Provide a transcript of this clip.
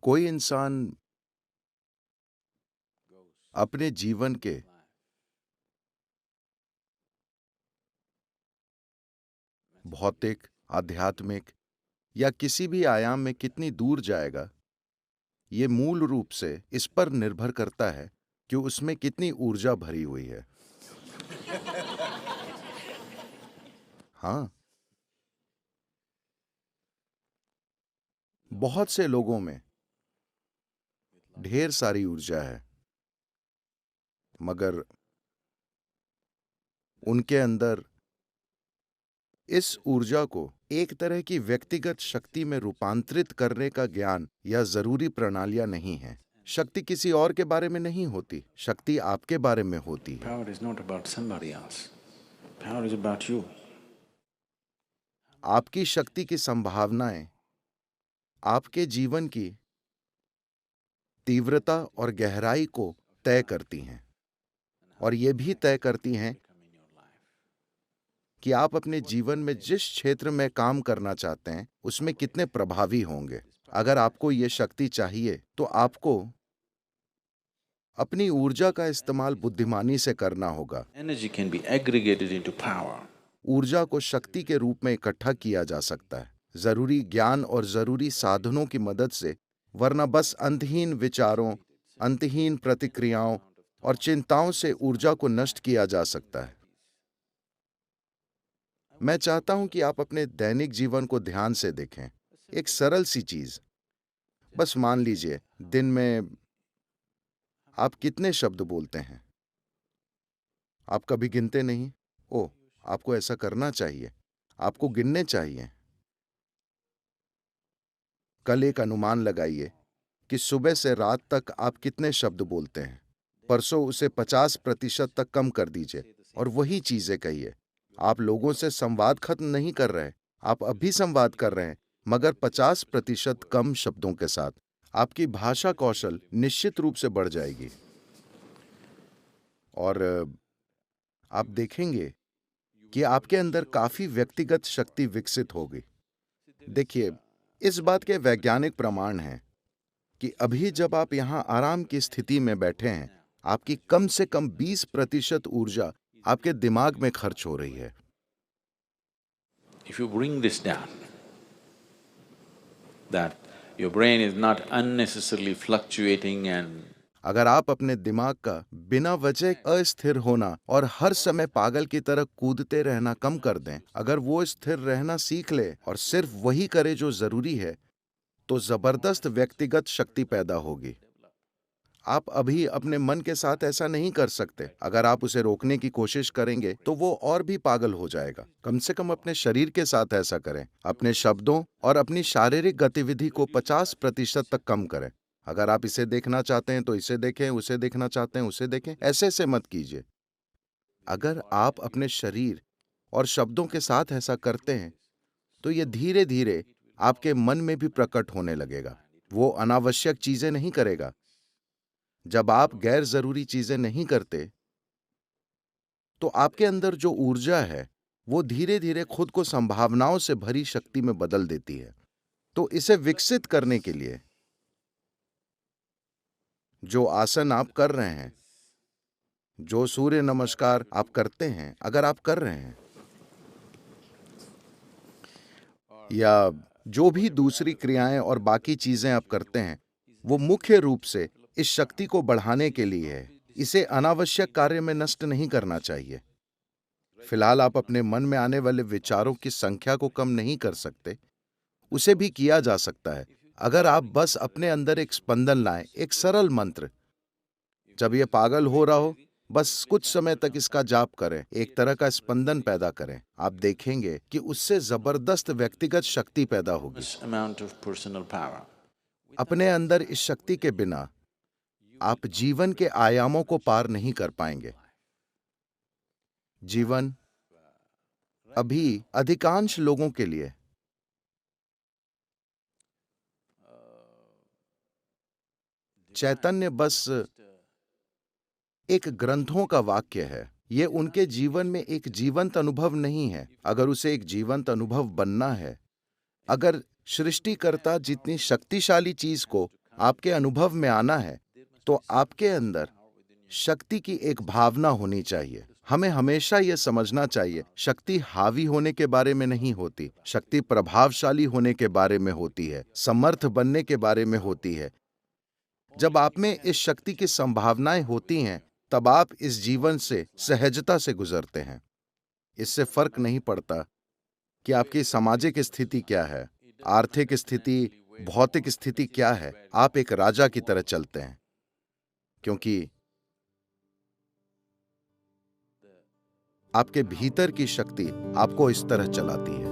कोई इंसान अपने जीवन के भौतिक, आध्यात्मिक या किसी भी आयाम में कितनी दूर जाएगा, ये मूल रूप से इस पर निर्भर करता है कि उसमें कितनी ऊर्जा भरी हुई है। हाँ, बहुत से लोगों में ढेर सारी ऊर्जा है, मगर उनके अंदर इस ऊर्जा को एक तरह की व्यक्तिगत शक्ति में रूपांतरित करने का ज्ञान या जरूरी प्रणालियां नहीं है। शक्ति किसी और के बारे में नहीं होती, शक्ति आपके बारे में होती है। Power is not about somebody else. Power is about you. आपकी शक्ति की संभावनाएं आपके जीवन की तीव्रता और गहराई को तय करती हैं, और ये भी तय करती हैं कि आप अपने जीवन में जिस क्षेत्र में काम करना चाहते हैं उसमें कितने प्रभावी होंगे। अगर आपको ये शक्ति चाहिए तो आपको अपनी ऊर्जा का इस्तेमाल बुद्धिमानी से करना होगा। Energy can be aggregated into power. ऊर्जा को शक्ति के रूप में इकट्ठा किया जा सकता है, जरूरी ज्ञान और जरूरी साधनों की मदद से, वरना बस अंतहीन विचारों, अंतहीन प्रतिक्रियाओं और चिंताओं से ऊर्जा को नष्ट किया जा सकता है। मैं चाहता हूं कि आप अपने दैनिक जीवन को ध्यान से देखें। एक सरल सी चीज, बस मान लीजिए दिन में आप कितने शब्द बोलते हैं। आप कभी गिनते नहीं? ओह, आपको ऐसा करना चाहिए, आपको गिनने चाहिए। कल एक अनुमान लगाइए कि सुबह से रात तक आप कितने शब्द बोलते हैं। परसों उसे 50% तक कम कर दीजिए और वही चीजें कहिए। आप लोगों से संवाद खत्म नहीं कर रहे, आप अभी संवाद कर रहे हैं, मगर 50% कम शब्दों के साथ। आपकी भाषा कौशल निश्चित रूप से बढ़ जाएगी और आप देखेंगे कि आपके अंदर काफी व्यक्तिगत शक्ति विकसित होगी। देखिए, इस बात के वैज्ञानिक प्रमाण हैं कि अभी जब आप यहां आराम की स्थिति में बैठे हैं, आपकी कम से कम 20% ऊर्जा आपके दिमाग में खर्च हो रही है। If you bring this down, that your brain is not unnecessarily fluctuating and अगर आप अपने दिमाग का बिना वजह अस्थिर होना और हर समय पागल की तरह कूदते रहना कम कर दें, अगर वो स्थिर रहना सीख ले और सिर्फ वही करे जो जरूरी है, तो जबरदस्त व्यक्तिगत शक्ति पैदा होगी। आप अभी अपने मन के साथ ऐसा नहीं कर सकते। अगर आप उसे रोकने की कोशिश करेंगे तो वो और भी पागल हो जाएगा। कम से कम अपने शरीर के साथ ऐसा करें। अपने शब्दों और अपनी शारीरिक गतिविधि को 50% तक कम करें। अगर आप इसे देखना चाहते हैं तो इसे देखें, उसे देखना चाहते हैं उसे देखें, ऐसे मत कीजिए। अगर आप अपने शरीर और शब्दों के साथ ऐसा करते हैं तो ये धीरे धीरे आपके मन में भी प्रकट होने लगेगा। वो अनावश्यक चीजें नहीं करेगा। जब आप गैर जरूरी चीजें नहीं करते तो आपके अंदर जो ऊर्जा है वो धीरे धीरे खुद को संभावनाओं से भरी शक्ति में बदल देती है। तो इसे विकसित करने के लिए जो आसन आप कर रहे हैं, जो सूर्य नमस्कार आप करते हैं, अगर आप कर रहे हैं, या जो भी दूसरी क्रियाएं और बाकी चीजें आप करते हैं, वो मुख्य रूप से इस शक्ति को बढ़ाने के लिए है। इसे अनावश्यक कार्य में नष्ट नहीं करना चाहिए। फिलहाल आप अपने मन में आने वाले विचारों की संख्या को कम नहीं कर सकते, उसे भी किया जा सकता है। अगर आप बस अपने अंदर एक स्पंदन लाएं, एक सरल मंत्र, जब ये पागल हो रहा हो, बस कुछ समय तक इसका जाप करें, एक तरह का स्पंदन पैदा करें। आप देखेंगे कि उससे जबरदस्त व्यक्तिगत शक्ति पैदा होगी। amount of personal power. अपने अंदर इस शक्ति के बिना आप जीवन के आयामों को पार नहीं कर पाएंगे। जीवन अभी अधिकांश लोगों के लिए चैतन्य बस एक ग्रंथों का वाक्य है। ये उनके जीवन में एक जीवंत अनुभव नहीं है। अगर उसे एक जीवंत अनुभव बनना है, अगर सृष्टिकर्ता जितनी शक्तिशाली चीज को आपके अनुभव में आना है तो आपके अंदर शक्ति की एक भावना होनी चाहिए। हमें हमेशा यह समझना चाहिए, शक्ति हावी होने के बारे में नहीं होती, शक्ति प्रभावशाली होने के बारे में होती है, समर्थ बनने के बारे में होती है। जब आप में इस शक्ति की संभावनाएं होती हैं, तब आप इस जीवन से सहजता से गुजरते हैं। इससे फर्क नहीं पड़ता कि आपकी सामाजिक स्थिति क्या है, आर्थिक स्थिति, भौतिक स्थिति क्या है, आप एक राजा की तरह चलते हैं, क्योंकि आपके भीतर की शक्ति आपको इस तरह चलाती है।